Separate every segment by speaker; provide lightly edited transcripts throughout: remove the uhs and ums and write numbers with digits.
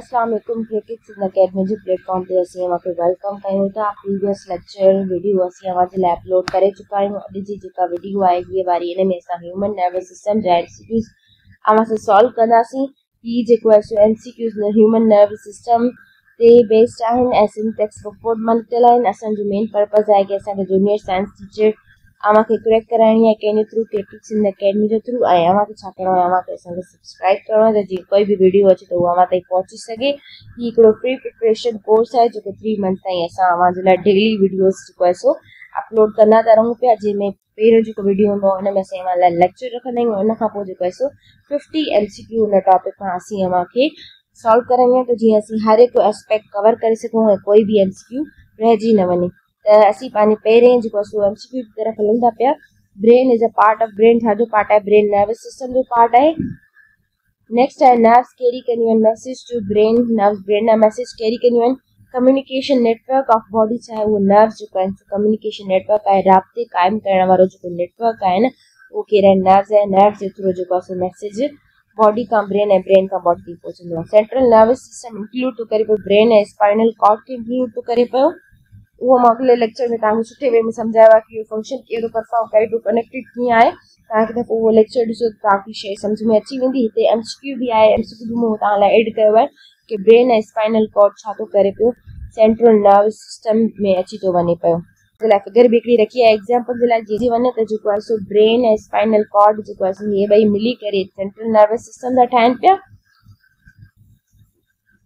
Speaker 1: अस्सलाम वालेकुम cricket Sindh academy जे platform ते असीं तव्हांखे वेलकम कयूं था। प्रीवियस लेक्चर वीडियो असीं तव्हांजे लाइ अपलोड करे चुका आहियूं। अॼु जी जेका वीडियो आहे हीअ वारी इन में असां ह्यूमन नर्वस सिस्टम जा एमसीक्यूज़ असां सॉल्व कंदासीं। हीअ जेको आहे सो एमसीक्यूज़ ह्यूमन नर्वस सिस्टम ते बेस्ड आहिनि ऐं सिंटेक्स बुक बोर्ड मां निकितल आहिनि। असांजो मेन पर्पज़ आहे कि असांखे जूनियर साइंस टीचर अव्हांखे क्रैक कराइणी आहे कंहिंजे थ्रू, क्रिकेट सिंध अकेडमी जे थ्रू। ऐं अव्हांखे छा करिणो आहे, अव्हांखे असांखे सब्सक्राइब करिणो आहे त जीअं कोई बि वीडियो अचे त उहो अव्हां ताईं पहुची सघे। हीउ हिकिड़ो फ्री प्रिपरेशन कोर्स आहे जेको 3 मंथ ताईं असां अव्हांजे लाइ डेली वीडियोस जेको आहे सो अपलोड कंदा था रहूं पिया, जंहिंमें पहिरियों जेको वीडियो हूंदो आहे हुन में असां अव्हां लाइ लेक्चर रखंदा आहियूं। हुन खां पोइ जेको आहे सो 50 MCQ हुन टॉपिक खां असीं अव्हांखे सॉल्व कराईंदा आहियूं, त जीअं असीं हर हिकु एस्पेक्ट कवर करे सघूं ऐं कोई बि MCQ रहिजी न वञे। त असीं पंहिंजे पहिरें जेको आहे सो MCQ की तरफ़ हलूं था पिया। Brain is a part of brain, छाजो पार्ट आहे? ब्रेन नर्वस सिस्टम जो पार्ट आहे। नेक्स्ट आहे नर्व्स कैरी कंदियूं आहिनि message to brain, nerves brain ॾांहुं मैसेज कैरी कंदियूं आहिनि। कम्युनिकेशन नेटवर्क ऑफ बॉडी छा आहे? उहो नर्व्स जेको आहिनि कम्युनिकेशन नेटवर्क आहे, राब्ते क़ाइमु करण वारो जेको नेटवर्क आहे न उहो कहिड़ा आहिनि? नर्व्स आहे। नर्व्स जे थ्रू जेको आहे सो मैसेज बॉडी खां ब्रेन ऐं ब्रेन खां बॉडी ताईं पहुचंदो आहे। सेंट्रल नर्वस सिस्टम इंक्लूड थो करे पियो ब्रेन ऐं स्पाइनल कॉर्ड खे इंक्लूड थो करे पियो। उहो मां अॻिले लेक्चर में तव्हांखे सुठे वे में सम्झायो आहे कि इहो फंक्शन कहिड़ो परफॉर्म करे पियो, कनेक्टेड कीअं आहे। तव्हांखे दफ़ो उहो लेक्चर ॾिसो त तव्हांखे शइ सम्झ में अची वेंदी। हिते MCQ बि आहे, MCQ बि मूं तव्हां लाइ एड कयो आहे कि ब्रेन ऐं स्पाइनल कॉर्ड छा थो करे पियो, सेंट्रल नर्वस सिस्टम में अची थो वञे पियो। जे लाइ फिगर बि हिकिड़ी रखी आहे एग्जाम्पल जे लाइ, जीअं वञे त जेको आहे सो ब्रेन ऐं स्पाइनल कॉर्ड जेको आहे सो इहे ॿई मिली करे सेंट्रल नर्वस सिस्टम था ठाहिनि पिया।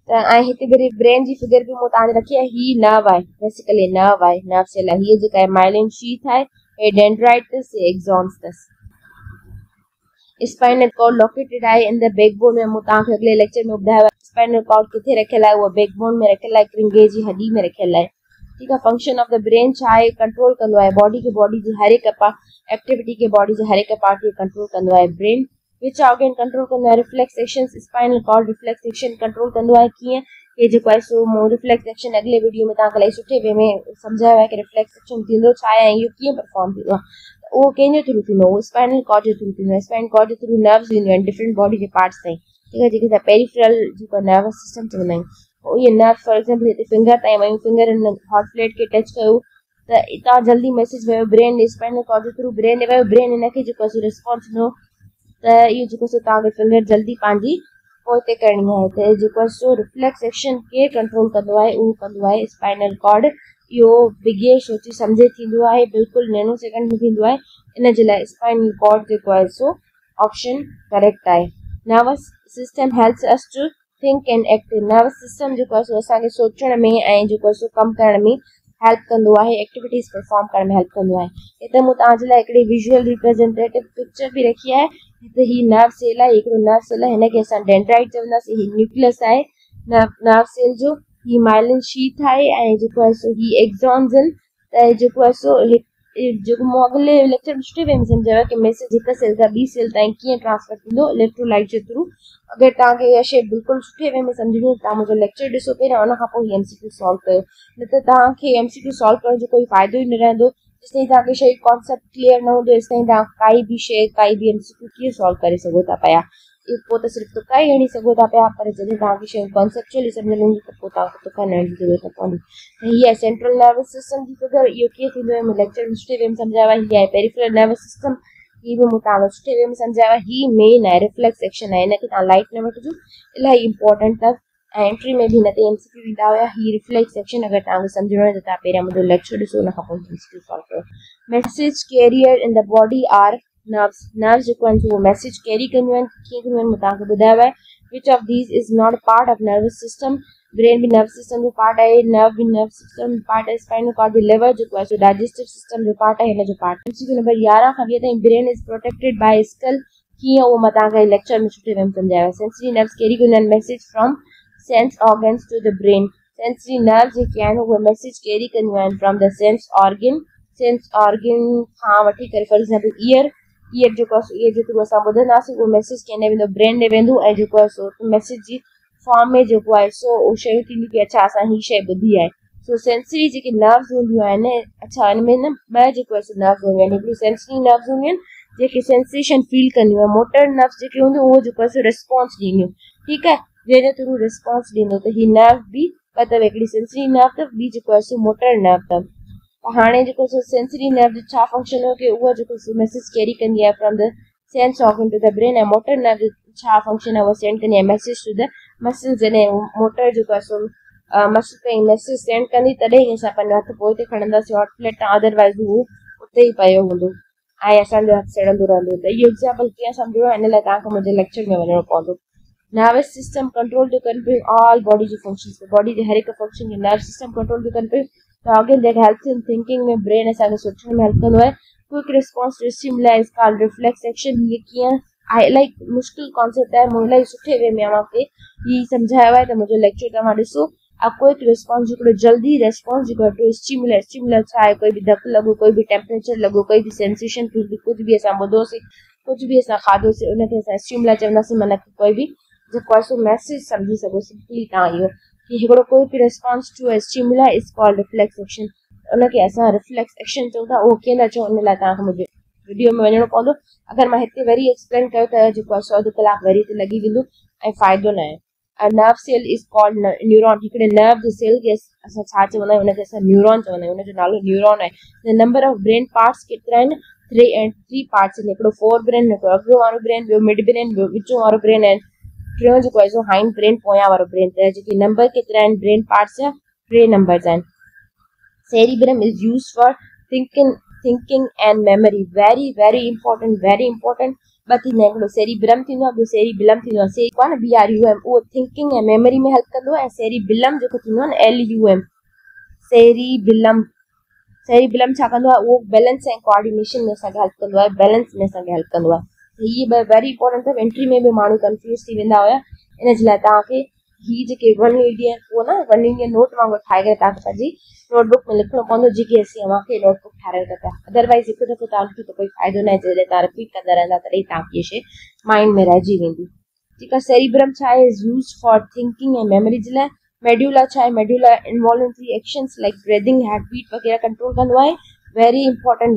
Speaker 1: त ऐं हिते वरी ब्रेन जी फिगर बि मूं तव्हांखे रखी आहे। ही नर्व आहे, बेसिकली नर्व आहे, नर्व सेल आहे। हीअ जेका आहे माइलिन शीथ आहे, हे डेंड्राइट्स एक्सॉन्स अथसि। स्पाइनल कॉर्ड लोकेटेड आहे इन द बैकबोन में। मूं तव्हांखे अॻिले लेक्चर में ॿुधायो आहे स्पाइनल कॉर्ड किथे रखियल आहे, उहा बैकबोन में रखियल आहे, क्रिंगे जी हॾी में रखियल आहे। ठीकु आहे। फंक्शन ऑफ द ब्रेन छा आहे? कंट्रोल कंदो आहे बॉडी खे, बॉडी जी हर हिकु एक्टिविटी खे, बॉडी जे हर हिकु पार्ट खे कंट्रोल कंदो आहे ब्रेन। विच ऑर्गन कंट्रोल कंदो आहे? Reflex action. Spinal cord reflex action control कंदो आहे। कीअं? ये जेको आहे सो मूं रिफ्लेक्स एक्शन अॻिले वीडियो में तव्हांखे इलाही सुठे वे में सम्झायो आहे कि रिफ्लेक्स एक्शन थींदो छा आहे ऐं इहो कीअं परफॉर्म थींदो आहे। त उहो कंहिंजे थ्रू थींदो? उहो स्पाइनल कॉर्ड जे थ्रू थींदो आहे। स्पाइनल कॉर्ड जे थ्रू नर्व्स ईंदियूं आहिनि डिफरेंट बॉडी जे पार्ट्स ताईं। ठीकु आहे, जेके असां पेरिफेरल जेको नर्वस सिस्टम चवंदा आहियूं। पोइ इहे नर्व फॉर एक्ज़ाम्पल हिते फिंगर ताईं वयूं, फिंगर हिन हॉट प्लेट खे टच कयो त हितां जल्दी मैसेज वियो ब्रेन, स्पाइनल कॉर्ड जे थ्रू ब्रेन ॾे वियो, ब्रेन हिनखे जेको आहे सो रिस्पॉन्स ॾिनो त इहो जेको सो तव्हांखे फिंगर जल्दी पंहिंजी पोइते करणी आहे। त जेको आहे सो रिफ्लेक्स एक्शन केरु कंट्रोल कंदो आहे? उहो कंदो आहे स्पाइनल कॉर्ड। इहो बिगे सोची सम्झे थींदो आहे, बिल्कुलु नैनो सेकंड में थींदो आहे। इन जे लाइ स्पाइनल कॉर्ड जेको आहे सो ऑप्शन करेक्ट आहे। Nervous system helps us to think and act. Nervous system जेको आहे सो असांखे सोचण में ऐं जेको आहे सो कमु करण में हेल्प कंदो आहे, एक्टिविटीज़ परफॉर्म करण में हेल्प कंदो आहे। हिते मूं तव्हांजे लाइ हिकिड़ी विजुअल रिप्रेजेंटेटिव पिक्चर बि रखी आहे। हिते ही नर्व सेल आहे, हिकिड़ो नर्व सेल आहे, हिनखे असां डेंड्राइट चवंदासीं। ही न्यूक्लियस आहे नर्व सेल जो। ही माइलिन शीथ आहे ऐं जेको आहे सो ही एक्सॉन्स आहिनि। त जेको आहे सो जेको मूं अॻिले लेक्चर में सुठे वे में सम्झायो कि मैसेज हिकु सेल खां ॿी सेल ताईं कीअं ट्रांसफर थींदो इलेक्ट्रोलाइट जे थ्रू। अगरि तव्हांखे इहा शइ बिल्कुलु सुठे वे में सम्झणी आहे, तव्हां मुंहिंजो लेक्चर ॾिसो पहिरियों, उन खां पोइ ही MCQ सॉल्व कयो। न त तव्हांखे MCQ सॉल्व करण जो कोई फ़ाइदो ई न रहंदो। जेसिताईं तव्हांखे शइ कॉन्सेप्ट क्लियर न हूंदो, तेसिताईं तव्हां काई बि शइ, काई बि MCQ कीअं सॉल्व करे सघो था पिया। पोइ त सिर्फ़ु तुका ई हणी सघो था पिया, पर जॾहिं तव्हांखे शइ कॉन्सेप्चुअली सम्झ में ईंदी त पोइ तव्हांखे तुका न हणण जी ज़रूरत पवंदी। त हीअ आहे सेंट्रल नर्वस सिस्टम जी फिगर। इहो कीअं थींदो आहे मूं लेक्चर में सुठे वे में सम्झायो आहे। हीअ आहे पेरिफेरल नर्वस सिस्टम, हीअ बि मूं तव्हांखे सुठे वे में सम्झायो आहे। ही मेन आहे, रिफ्लेक्स एक्शन आहे, हिनखे तव्हां लाइट न वठिजो, इलाही इंपॉर्टेंट अथव। ऐं एंट्री में बि हिन ते MCQ ईंदा हुया। ही रिफ्लेक्स एक्शन अगरि तव्हांखे सम्झणो आहे त तव्हां पहिरियां मुंहिंजो लेक्चर ॾिसो, उन खां पोइ MCQ सॉल्व कयो। Message carrier in the body are nerves. Nerves जेको आहिनि उहो मैसेज कैरी कंदियूं आहिनि। कीअं कंदियूं आहिनि मूं तव्हांखे ॿुधायो आहे। Which of these is not a part of nervous system. Brain बि नर्वस सिस्टम जो पार्ट आहे, नर्व बि नर्व सिस्टम जो पार्ट आहे, स्पाइनल कॉर्ड बि लिवर जेको आहे सो डाइजेस्टिव सिस्टम जो पार्ट आहे, हिन जो पार्ट। MCQ नंबर 11 खां 20 ताईं brain is protected by skull. कीअं? उहो मां तव्हांखे लेक्चर में सुठे वे में सम्झायो आहे। सेंसरी नर्व्स कैरी कंदियूं आहिनि message from sense organs to the brain. Sensory nerve जेके आहिनि उहे मैसेज कैरी कंदियूं आहिनि फ्रॉम द सेंस ऑर्गन खां वठी करे फॉर एग्जाम्पल ईयर जेको आहे ईयर जे थ्रू असां ॿुधंदासीं, उहो मैसेज कंहिं वेंदो ब्रेन ॾे वेंदो ऐं जेको आहे सो मैसेज जी फॉर्म में जेको आहे सो उहो शयूं थींदियूं कि अच्छा असां हीअ शइ ॿुधी आहे। सो सेंसरी जेके नर्व्स हूंदियूं आहिनि, अच्छा हिन में न ॿ जेको आहे सो नर्व्स हूंदियूं आहिनि। हिकिड़ी सेंसरी नर्व्स हूंदियूं आहिनि जेके सेंसेशन फील कंदियूं आहिनि। मोटर नर्व्स जेके हूंदियूं उहो जेको आहे सो रिस्पॉन्स ॾींदियूं। ठीकु आहे। जंहिंजे थ्रू रिस्पॉन्स ॾींदो त ही नर्व बि मतिलबु हिकिड़ी सेंसरी नर्व अथव, ॿी जेको आहे सो मोटर नर्व अथव। त हाणे जेको सो सेंसरी नर्व जो छा फंक्शन हो कि उहा जेको सो मैसेज कैरी कंदी आहे from the sense organ to the brain, ऐं मोटर नर्व जो छा फंक्शन आहे उहा सेंड कंदी आहे मैसेज टू द मसल। जॾहिं मोटर जेको आहे सो मसल ताईं मैसेज सेंड कंदी तॾहिं ई असां पंहिंजो हथु पोइ ते खणंदासीं हॉट प्लेट तां, अदरवाइज़ उहो उते ई पियो हूंदो ऐं असांजो हथु सड़ंदो रहंदो। त इहो एग्ज़ाम्पल कीअं सम्झो आहे, हिन लाइ तव्हांखे मुंहिंजे लेक्चर में वञिणो पवंदो। Nervous system control to control all body जी फंक्शंस, बॉडी जे हर हिकु फंक्शन खे nerve system control to control. The organ that helps in thinking में ब्रेन असांखे सोचण में हेल्प कंदो आहे। Quick response to stimuli is called reflex action. ये कीअं आहे, इलाही मुश्किल कॉन्सेप्ट आहे, मूं इलाही सुठे वे में तव्हांखे ही सम्झायो आहे, त मुंहिंजो लेक्चर तव्हां ॾिसो। क्विक रिस्पॉन्स हिकिड़ो जल्दी रिस्पॉन्स जेको आहे टू स्टिमुलाई। स्टिमुलाई छा आहे, कोई बि धकु लॻो, कोई बि टेम्परेचर लॻो, कोई बि सेंसेशन, कुझु बि असां ॿुधोसीं, कुझु बि असां खाधोसीं, उनखे असां स्टिमुलाई चवंदासीं, माना कोई बि जेको आहे सो मैसेज सम्झी सघो सिंपली तव्हां इहो कि हिकिड़ो quick response to a stimuli is called reflex action. उनखे असां रिफ्लेक्स एक्शन चऊं था। उहो कीअं था चऊं, उन लाइ तव्हांखे मुंहिंजे वीडियो में वञिणो पवंदो। अगरि मां हिते वरी एक्सप्लेन कयो त जेको आहे 100 कलाक वरी हिते लॻी वेंदो ऐं फ़ाइदो न आहे। Nerve cell is called neuron. हिकिड़े नर्व जे सेल खे असां छा चवंदा आहियूं, उनखे असां न्यूरॉन चवंदा आहियूं, उनजो नालो न्यूरॉन आहे। The number of brain parts केतिरा आहिनि, 3 पार्ट्स आहिनि। हिकिड़ो फोर ब्रेन, हिकिड़ो अॻियो वारो ब्रेन, ॿियो मिड ब्रेन, ॿियो विचों वारो ब्रेन ऐं टियों जेको आहे सो हाइंड ब्रेन, पोयां वारो ब्रेन। त जेके नंबर केतिरा आहिनि ब्रेन पार्ट्स जा, 3 नंबर्स आहिनि। Cerebrum is used for thinking and memory. Very important ॿ थींदा आहिनि, हिकिड़ो सेरिब्रम थींदो आहे, ॿियो सेरिबिलम थींदो आहे। सेरी आहे न BRUM, उहो थिंकिंग ऐं मेमोरी में हेल्प कंदो आहे, ऐं सेरिबिलम जेको थींदो आहे न LUM, सेरिबिलम छा कंदो आहे, उहो बैलेंस ऐं कोऑर्डिनेशन में असांखे हेल्प कंदो आहे, बैलेंस में असांखे हेल्प कंदो आहे। इहे ॿ वेरी इंपॉर्टेंट अथव। एंट्री में बि माण्हू कंफ्यूज़ थी वेंदा हुया, इन जे लाइ तव्हांखे ही जेके 1 इंडियन पोइ न 1 इंडियन नोट वांगुरु ठाहे करे तव्हांखे पंहिंजी नोटबुक में लिखणो पवंदो, जेके असीं तव्हांखे नोटबुक ठारायूं था पिया। अदरवाइज़ हिकु दफ़ो तव्हांखे त कोई फ़ाइदो न आहे, जॾहिं तव्हां रिपीट कंदा रहंदा तॾहिं तव्हांखे इहा शइ माइंड में रहिजी वेंदी। ठीकु आहे। सेरिब्रम छा आहे, इज़ यूज़ फॉर थिंकिंग ऐं मेमोरी जे लाइ। मेडुला छा आहे, medulla involuntary actions like breathing, heart beat वग़ैरह कंट्रोल कंदो आहे। वेरी इंपॉर्टेंट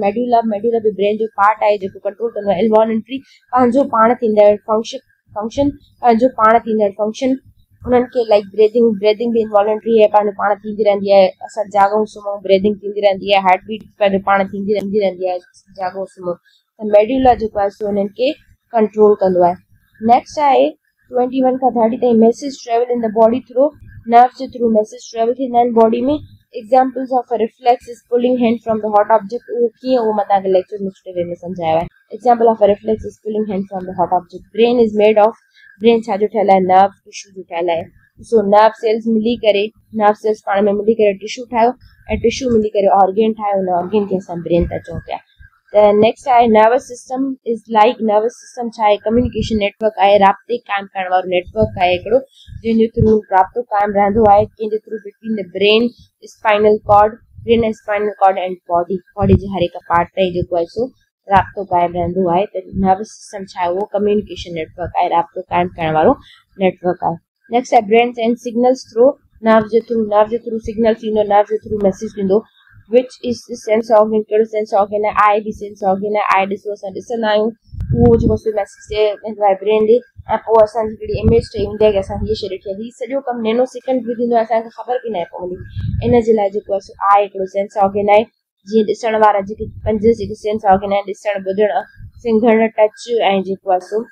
Speaker 1: मेडुला बि ब्रेन जो पार्ट आहे जेको कंट्रोल कंदो आहे इनवॉल्युंटरी, पंहिंजो पाण थींदड़ फंक्शन पंहिंजो पाण थींदड़ फंक्शन। उन्हनि खे लाइक ब्रीदिंग बि इनवॉल्युंटरी आहे, पंहिंजो पाण थींदी रहंदी आहे। असां जाॻूं सुम्हूं, ब्रीदिंग थींदी रहंदी आहे, हार्ट बीट पंहिंजो पाण थींदी रहंदी आहे, जाॻूं सुम्हूं। त मेडुला जेको आहे सो उन्हनि खे कंट्रोल कंदो आहे। नेक्स्ट आहे 21 खां 30 ताईं। Message travel in the body through nerve जे थ्रू मैसेज ट्रेवल थींदा आहिनि बॉडी में। Examples of a reflex is pulling hand from the hot object। उहो कीअं, उहो मां तव्हांखे लेक्चर में सुठे वे में सम्झायो आहे। Example of a reflex is pulling hand from the hot object। Brain is made of, brain छा जो ठहियल आहे, नर्व टिश्यू जो ठहियल आहे। सो नर्व सेल्स मिली करे, नर्व सेल्स पाण में मिली करे टिश्यू ठाहियो, ऐं टिश्यू मिली करे ऑर्गेन ठाहियो, उन ऑर्गेन खे असां ब्रेन था चऊं पिया। त नेक्स्ट आहे nervous system is like. Nervous system छा आहे, कम्युनिकेशन नेटवर्क आहे, राब्ते क़ाइमु करण वारो नेटवर्क आहे हिकिड़ो, जंहिंजे थ्रू राब्तो क़ाइमु रहंदो आहे, कंहिंजे through between the brain, spinal cord and body जे हर हिकु पार्ट ताईं जेको आहे सो राब्तो क़ाइमु रहंदो आहे। त नर्वस सिस्टम छा आहे, उहो कम्युनिकेशन नेटवर्क आहे, राब्तो क़ाइमु करण वारो नेटवर्क आहे। नेक्स्ट आहे brain and signals through. Nerve जे थ्रू सिग्नल थींदो, नर्व जे थ्रू मैसेज ॾींदो। विच इज सेंस ऑर्गन, कहिड़ो सेंस ऑर्गन आहे, आई बि सेंस ऑर्गन आहे। आई ॾिसो, असां ॾिसंदा आहियूं, उहो जेको सो मैसेज वेंदो आहे ब्रेन ॾे, ऐं पोइ असांजी हिकिड़ी इमेज ठही वेंदी आहे कि असां हीअ शइ ॾिठी आहे। हीअ सॼो कमु नैनो सेकेंड में थींदो आहे, असांखे ख़बर बि न पवंदी। इन जे लाइ जेको आहे सो आहे हिकिड़ो सेंस ऑर्गन आहे। जीअं ॾिसण वारा जेके 5 जेके सेंस ऑर्गन आहिनि, ॾिसण, ॿुधण, सिंघण, टच ऐं जेको आहे सो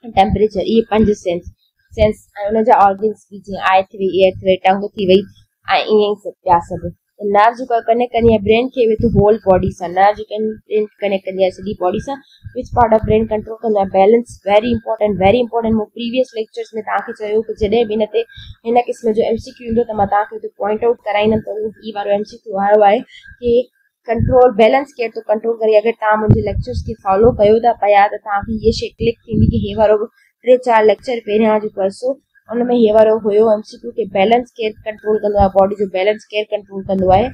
Speaker 1: टेम्परेचर, इहे 5 सेंस ऐं उनजा ऑर्गन्स बि, जीअं आई थी वई, ईयर थी वई, टंग थी वई, ऐं ईअं ई ॿिया सभु। नर्व जेको कनेक्ट कंदी आहे ब्रेन खे विथ होल बॉडी सां। नर्व जेके ब्रेन कनेक्ट कंदी आहे सॼी बॉडी सां। Which part of brain control कंदो आहे बैलेंस। Very important. मूं प्रीवियस लेक्चर्स में तव्हांखे चयो कि जॾहिं बि हिन क़िस्म जो MCQ ईंदो त मां तव्हांखे हुते पॉइंट आउट कराईंदमि, त उहो ही वारो MCQ आयो आहे कि कंट्रोल बैलेंस केरु थो कंट्रोल करे। अगरि तव्हां मुंहिंजे लेक्चर्स खे फॉलो कयो था पिया, त तव्हांखे हीअ शइ क्लिक थींदी कि हे वारो 3-4 लेक्चर पहिरियां जेको आहे सो उनमें हे वारो हुयो MCQ कि बैलेंस केरु कंट्रोल कंदो आहे, बॉडी जो बैलेंस केरु कंट्रोल कंदो आहे।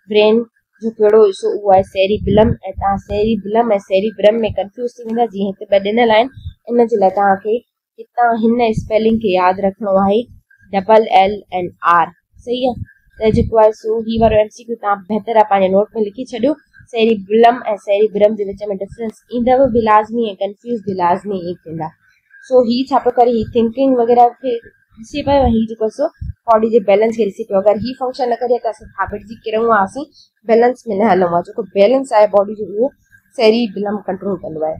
Speaker 1: ब्रेन जो कहिड़ो हिसो, उहो आहे सेरिबिलम। ऐं तव्हां सेरिबिलम ऐं सेरिब्रम में कंफ्यूज़ थी वेंदा, जीअं हिते 2 ॾिनल आहिनि। इन जे लाइ तव्हांखे हितां हिन स्पेलिंग खे यादि रखिणो आहे, LLR। सही आहे। त जेको आहे सो ही वारो MCQ तव्हां बहितर आहे पंहिंजे नोट में लिखी छॾियो। सेरिबिलम ऐं सेरिब्रम जे विच में डिफरेंस ईंदव बि लाज़मी ऐं कंफ्यूज़ बि लाज़मी ई थींदा। सो ही छा पियो करे, ही थिंकिंग वग़ैरह खे ॾिसे पियो, ही जेको सो बॉडी जे बैलेंस खे ॾिसे पियो। अगरि ही फंक्शन न करे त असां हैबिट जी किरूं असीं बैलेंस में न हलूं, जेको बैलेंस आहे बॉडी जो उहो सेरिबेलम कंट्रोल कंदो आहे।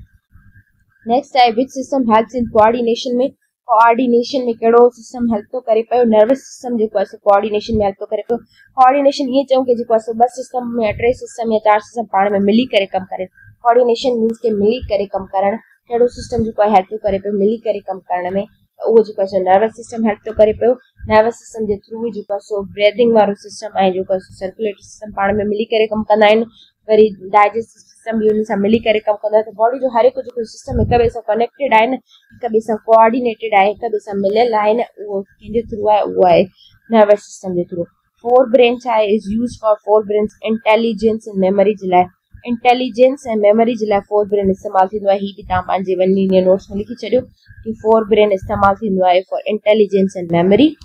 Speaker 1: नेक्स्ट आहे which system helps in coordination में, कोऑर्डिनेशन में कहिड़ो सिस्टम हेल्प थो करे पियो, नर्वस सिस्टम जेको आहे कोऑर्डिनेशन में हेल्प थो करे पियो। कोऑर्डिनेशन ईअं चऊं कि जेको आहे ॿ सिस्टम में 3 सिस्टम या 4 सिस्टम पाण में मिली करे कमु करे। कोऑर्डिनेशन मीन्स के मिली करे कमु करणु, कहिड़ो सिस्टम जेको आहे हेल्प थो करे पियो मिली करे कमु करण में, उहो जेको आहे नर्वस सिस्टम हेल्प थो करे पियो। नर्वस सिस्टम जे थ्रू जेको आहे सो ब्रीदिंग वारो सिस्टम ऐं जेको आहे सर्कुलेटरी सिस्टम पाण में मिली करे कमु कंदा आहिनि। वरी डाइजेस्टिव सिस्टम बि उन सां मिली करे कमु कंदो आहे। त बॉडी जो हर हिकु जेको सिस्टम हिक ॿिए सां कनेक्टेड आहे न, हिक ॿिए सां कोऑर्डिनेटेड आहे, हिक ॿिए सां मिलियल आहे न, उहो कंहिंजे थ्रू आहे, उहो आहे नर्वस सिस्टम जे थ्रू। फोर ब्रेन छा आहे, is use for four brains intelligence ऐं मेमोरी जे लाइ। इंटेलिजेंस ऐं मेमोरी जे लाइ फोर ब्रेन इस्तेमालु थींदो आहे। ही बि तव्हां पंहिंजे वन लीनियर नोट्स में लिखी छॾियो कि फोर ब्रेन इस्तेमालु थींदो आहे for intelligence and memory.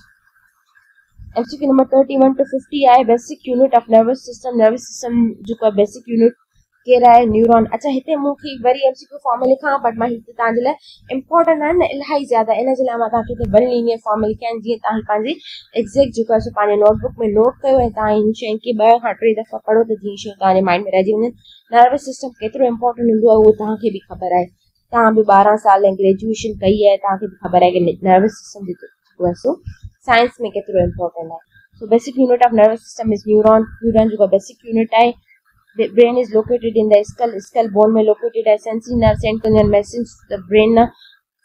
Speaker 1: MCQ number 31 to 50 आहे basic unit of nervous system. Nervous system जेको आहे बेसिक यूनिट कहिड़ा आहे, न्यूरॉन। अच्छा, हिते मूंखे वरी एमसीक्यू फॉर्म में लिखां, बट मां हिते तव्हांजे लाइ इंपॉर्टेंट आहे न इलाही ज़्यादा, इन जे लाइ मां तव्हांखे हिते वन लीनियर फॉर्म में लिखिया आहिनि, जीअं तव्हां पंहिंजी एग्ज़ैक्ट जेको आहे पंहिंजे नोटबुक में नोट कयो ऐं तव्हां इन शयुनि खे 2 खां 3 दफ़ा पढ़ो त जीअं शयूं तव्हांजे माइंड में रहिजी वञनि। नर्वस सिस्टम केतिरो इंपॉर्टेंट हूंदो आहे उहो तव्हांखे बि ख़बर आहे। तव्हां बि 12 साल ऐं ग्रेजुएशन कई आहे, तव्हांखे बि ख़बर आहे कि नर्वस सिस्टम जेको आहे सो साइंस में केतिरो इंपॉर्टेंट आहे। So basic unit of nervous system is neuron. Neuron जेको बेसिक यूनिट आहे। Brain is located in the skull, skull bone में लोकेटेड आहे। सेंसरी नर्व सेंड कंदा आहिनि मैसेज द ब्रेन न।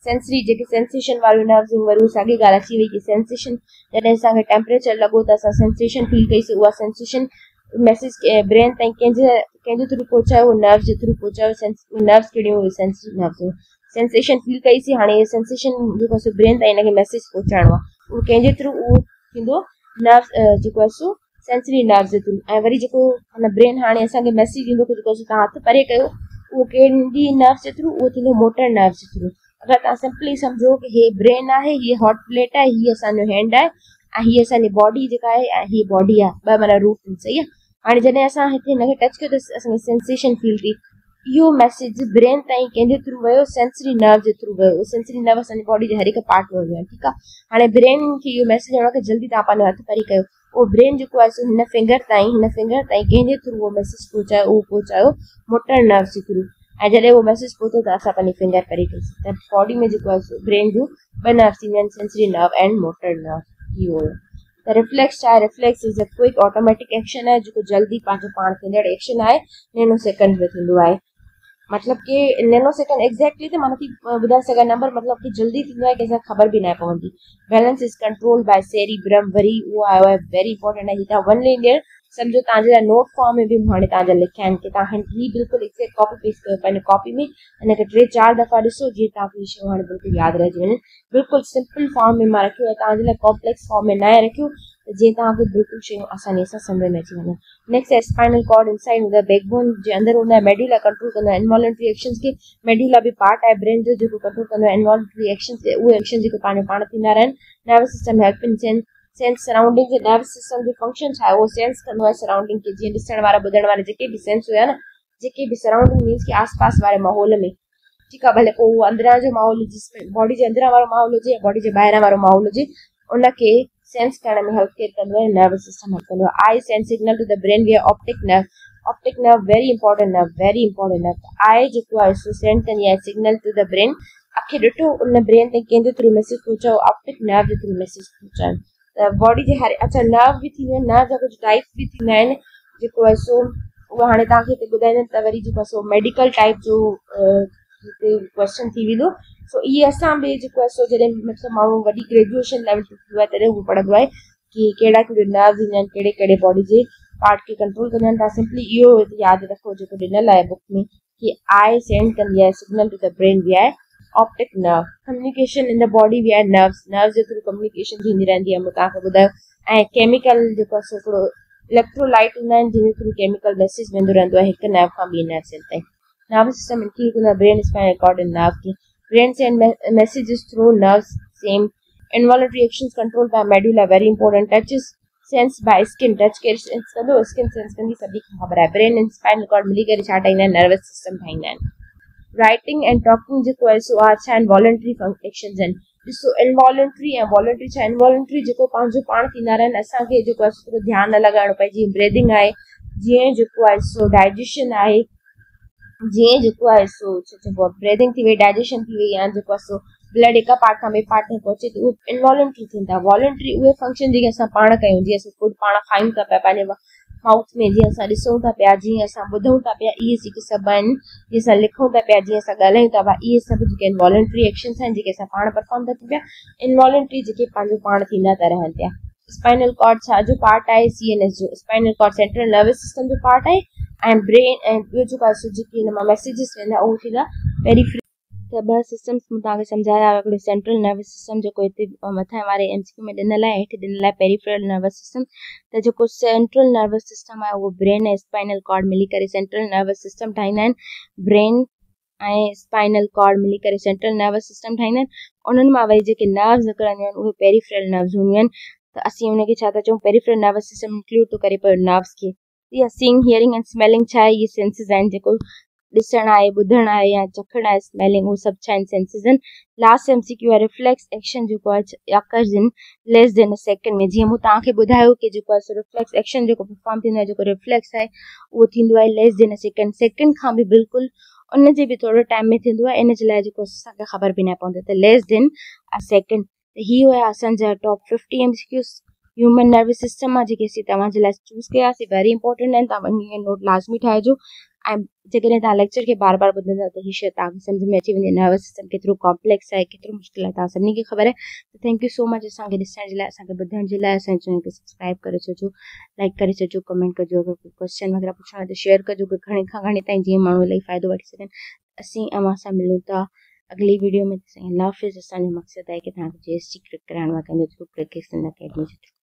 Speaker 1: सेंसरी जेके सेंसेशन वारियूं नर्व्स वरी साॻी ॻाल्हि अची वई कि सेंसेशन, जॾहिं असांखे टेम्परेचर लॻो त असां सेंसेशन फील कईसीं, उहा सेंसेशन मैसेज ब्रेन ताईं कंहिंजे थ्रू पहुचायो, नर्व जे थ्रू पहुचायो। नर्व्स कहिड़ियूं हुयूं, सेंसरी नर्व्स। सेंसेशन फील कईसीं, हाणे सेंसेशन जेको आहे ब्रेन ताईं हिनखे मैसेज पहुचाइणो आहे, उहो कंहिंजे थ्रू उहो थींदो नर्व जेको आहे सो सेंसरी नर्व जे थ्रू। ऐं वरी जेको ब्रेन हाणे असांखे मैसेज ईंदो कि जेको तव्हां हथु परे कयो, उहो कहिड़ी नर्व जे थ्रू, उहो थींदो मोटर नर्व जे थ्रू। अगरि तव्हां सिंपली सम्झो कि हे ब्रेन आहे, हीअ हॉट प्लेट आहे, हीअ असांजो हैंड आहे ऐं हीअ असांजी बॉडी जेका आहे ऐं हीअ बॉडी आहे, 2 माना रूट आहिनि, सही आहे। हाणे जॾहिं असां हिते हिनखे टच कयो त असांखे सेंसेशन फील थी, इहो मैसेज ब्रेन ताईं कंहिंजे थ्रू वियो, सेंसरी नर्व जे थ्रू वियो। सेंसरी नर्व असांजी बॉडी जे हर हिकु पार्ट में हूंदो आहे, ठीकु आहे। हाणे ब्रेन खे इहो मैसेज ॾियणो आहे कि जल्दी तव्हां पंहिंजो हथु परे कयो। उहो ब्रेन जेको आहे सो हिन फिंगर ताईं कंहिंजे थ्रू उहो मैसेज पहुचायो, उहो पहुचायो मोटर नर्व जे थ्रू। ऐं जॾहिं उहो मैसेज पहुतो त असां पंहिंजी फिंगर परे कईसीं। त बॉडी में जेको आहे ब्रेन जूं 2 नर्व थींदियूं आहिनि, sensory nerve and motor nerve. इहो त रिफ्लेक्स छा आहे, reflex is a quick automatic action आहे, जेको जल्दी पंहिंजो पाण थींदड़ एक्शन आहे, नैनो सेकंड में थींदो आहे। मतलब कि नैनो सेकंड एक्ज़ैक्टली त मां नथी ॿुधाए सघां नंबर, मतलब कि जल्दी थींदो आहे, कंहिंसां ख़बर बि न पवंदी। Balance is control by cerebrum, वरी उहो आयो आहे वेरी इंपॉर्टेंट आहे। तव्हां वन लीनियर सम्झो, तव्हांजे लाइ नोट फॉर्म में बि हाणे तव्हांजा लिखिया आहिनि कि तव्हां ही बिल्कुलु एक्ज़ैक्ट कॉपी पेस्ट कयो पंहिंजे कॉपी में, हिनखे 3-4 दफ़ा ॾिसो जीअं तव्हांखे शयूं हाणे बिल्कुलु यादि रहिजी वञनि। बिल्कुलु सिंपल फॉर्म में मां रखियो आहे, तव्हांजे लाइ कॉम्प्लेक्स फॉर्म में न आहे रखियो, जीअं तव्हांखे बिल्कुलु शयूं आसानी सां सम्झ में अची वञनि। नेक्स्ट आहे स्पाइनल कॉर्ड इनसाइड हूंदो आहे, बैकबोन जे अंदरि हूंदो आहे। मेडुला कंट्रोल कंदो आहे इनवॉलंटरी एक्शंस खे। मेडुला बि पार्ट आहे ब्रेन जो जेको कंट्रोल कंदो आहे इनवॉलंटरी एक्शंस, उहे एक्शन जेके पाण थींदा रहनि। Nervous system help in sense surrounding खे। नर्वस सिस्टम जो फंक्शन छा आहे, उहो सेंस कंदो आहे सराउंडिंग खे, जीअं ॾिसण वारा ॿुधण वारा जेके बि सेंस हुया न, जेके बि सराउंडिंग मीन्स कि आसपास वारे माहौल में, ठीकु आहे। भले पोइ उहो अंदरां जो माहौल जिसमें बॉडी जे अंदरां वारो माहौल हुजे या बॉडी जे ॿाहिरां वारो माहौल हुजे, उनखे सेंस करण में हेल्प केयर कंदो आहे, नर्वस सिस्टम हेल्प कंदो आहे। Eye send signal to the brain via optic nerve. Optic nerve very important nerve, very important nerve. Eye जेको आहे सो सेंड कंदी आहे सिग्नल टू द ब्रेन। अखे ॾिठो उन ब्रेन ते कंहिंजे थ्रू मैसेज पहुचायो, ऑप्टिक नर्व जे थ्रू मैसेज पहुचायो। त बॉडी जे हर अच्छा नर्व बि थींदा आहिनि, नर्व जा कुझु टाइप बि थींदा आहिनि, जेको आहे सो उहो हाणे तव्हांखे हिते ॿुधाईंदमि त वरी जेको आहे सो मेडिकल टाइप जो हिते क्वेश्चन थी वेंदो। सो इहे असां बि जेको आहे सो जॾहिं मतिलबु माण्हू वॾी ग्रेजुएशन लेवल ते थींदो आहे तॾहिं उहो पढ़ंदो आहे कि कहिड़ा नर्व ईंदा आहिनि, कहिड़े बॉडी जे पार्ट खे कंट्रोल कंदा आहिनि। तव्हां सिंपली इहो यादि रखो जेको ॾिनल आहे बुक में कि आई सेंड कंदी आहे signal to the brain via आहे optic nerve. Communication in the body via आहे नर्व जे थ्रू कम्युनिकेशन थींदी रहंदी आहे, मूं तव्हांखे ॿुधायो। ऐं केमिकल जेको आहे सो हिकिड़ो इलेक्ट्रोलाइट हूंदा आहिनि जंहिंजे थ्रू केमिकल मैसेज वेंदो रहंदो आहे हिकु नर्व खां ॿी नर्व सेल ताईं। नर्वस सिस्टम इंक्लूड कंदो आहे brain spinal cord and nerve खे। Brain send messages through nerves same. Involuntary actions control by medulla, very important. Touches sense by skin, touch care sense कंदो, skin sense कंदी, सभी ख़बर आहे। Brain and spinal cord मिली करे छा ठाहींदा आहिनि, नर्वस सिस्टम ठाहींदा आहिनि। राइटिंग एंड टॉकिंग जेको आहे सो आर छा आहिनि वॉलंटरी एक्शन्स आहिनि। ॾिसो इनवॉलंटरी ऐं वॉलंटरी छा इनवॉलंटरी जेको पंहिंजो पाण थींदा रहनि असांखे जेको आहे सो ध्यानु न लॻाइणो पए। जीअं ब्रीदिंग आहे, जीअं जेको आहे सो डाइजेशन आहे, जीअं जेको आहे सो छा चइबो आहे ब्रीदिंग थी वई, डाइजेशन थी वई, या जेको आहे सो ब्लड हिकु पार्ट खां ॿिए पार्ट में पहुचे थी, उहे इनवॉलंटरी थींदा। वॉलंटरी उहे फंक्शन जेके असां पाण कयूं, जीअं असां फूड पाण खायूं था पिया पंहिंजे माउथ में, जीअं असां ॾिसूं था पिया, जीअं असां ॿुधूं था पिया, इहे जेके सभु आहिनि, जीअं असां लिखूं था पिया, जीअं असां ॻाल्हायूं था पिया, इहे सभु जेके इनवॉलंटरी एक्शन्स आहिनि जेके असां पाण परफॉर्म था कयूं पिया। इनवॉलंटरी जेके पंहिंजो पाण थींदा था रहनि पिया। स्पाइनल कॉर्ड छा जो पार्ट आहे, CNS जो। Spinal cord central nervous system जो पार्ट आहे, ऐं ब्रेन ऐं ॿियो जेको आहे जेके हिन मां मैसेजिस वेंदा उहे थींदा पेरीफ्रल। त ॿ सिस्टम्स मूं तव्हांखे सम्झाया। हिकिड़ो सेंट्रल नर्वस सिस्टम जेको हिते मथां वारे MCQ में ॾिनल आहे, हेठि ॾिनल आहे पेरीफ्रल नर्वस सिस्टम। त जेको सेंट्रल नर्वस सिस्टम आहे उहो ब्रेन ऐं स्पाइनल कॉर्ड मिली करे सेंट्रल नर्वस सिस्टम ठाहींदा आहिनि। ब्रेन ऐं स्पाइनल कॉर्ड मिली करे सेंट्रल नर्वस सिस्टम ठाहींदा आहिनि। उन्हनि मां वरी जेके नर्व्स निकिरंदियूं आहिनि उहे पेरीफ्रल नर्व्स हूंदियूं आहिनि। त असीं उनखे छा था चऊं, पेरीफ्रल नर्वस सिस्टम इंक्लूड थो करे पियो नर्व्स खे। इहा सीइंग, हियरिंग ऐं स्मेलिंग छा आहे, इहे सेंसिस आहिनि। जेको ॾिसणु आहे, ॿुधणु आहे, या चखणु आहे, स्मेलिंग, उहे सभु छा आहिनि, सेंसिस आहिनि। लास्ट MCQ आहे रिफ्लेक्स एक्शन जेको आहे occurs in less than a second में। जीअं मूं तव्हांखे ॿुधायो कि जेको आहे सो रिफ्लेक्स एक्शन जेको परफॉर्म थींदो आहे, जेको रिफ्लेक्स आहे उहो थींदो आहे less than a second, second खां बि बिल्कुलु उनजे बि थोरो टाइम में थींदो आहे। इन जे लाइ जेको असांखे ख़बर बि न पवंदी, त लेस देन अ सेकेंड। त ही हुया असांजा top 50 MCQs human nervous system मां, जेके असीं तव्हांजे लाइ चूज़ कयासीं। वेरी इंपॉर्टेंट आहिनि, तव्हां वञी नोट लाज़मी ठाहिजो। ऐं जेकॾहिं तव्हां लेक्चर खे बार बार ॿुधंदा त हीअ शइ तव्हांखे सम्झ में अची वेंदी, नर्वस सिस्टम केतिरो कॉम्प्लेक्स आहे, केतिरो मुश्किल आहे, तव्हां सभिनी खे ख़बर आहे। त थैंक यू सो मच असांखे ॾिसण जे लाइ, असांखे ॿुधण जे लाइ। असांजे चैनल खे सब्सक्राइब करे छॾिजो, लाइक करे छॾिजो, कमेंट कजो। अगरि कोई क्वेश्चन वग़ैरह पुछणो आहे त शेयर कजो, कि घणे खां घणे ताईं जीअं माण्हू इलाही फ़ाइदो वठी सघनि। असीं अवां सां मिलूं था अगली वीडियो में। अल्लाह हाफ़िज़। असांजो मक़सदु आहे कि तव्हांखे GST क्लिक कराइणो आहे कंहिंजे थ्रू, क्रिकेट अकेडमी जे थ्रू।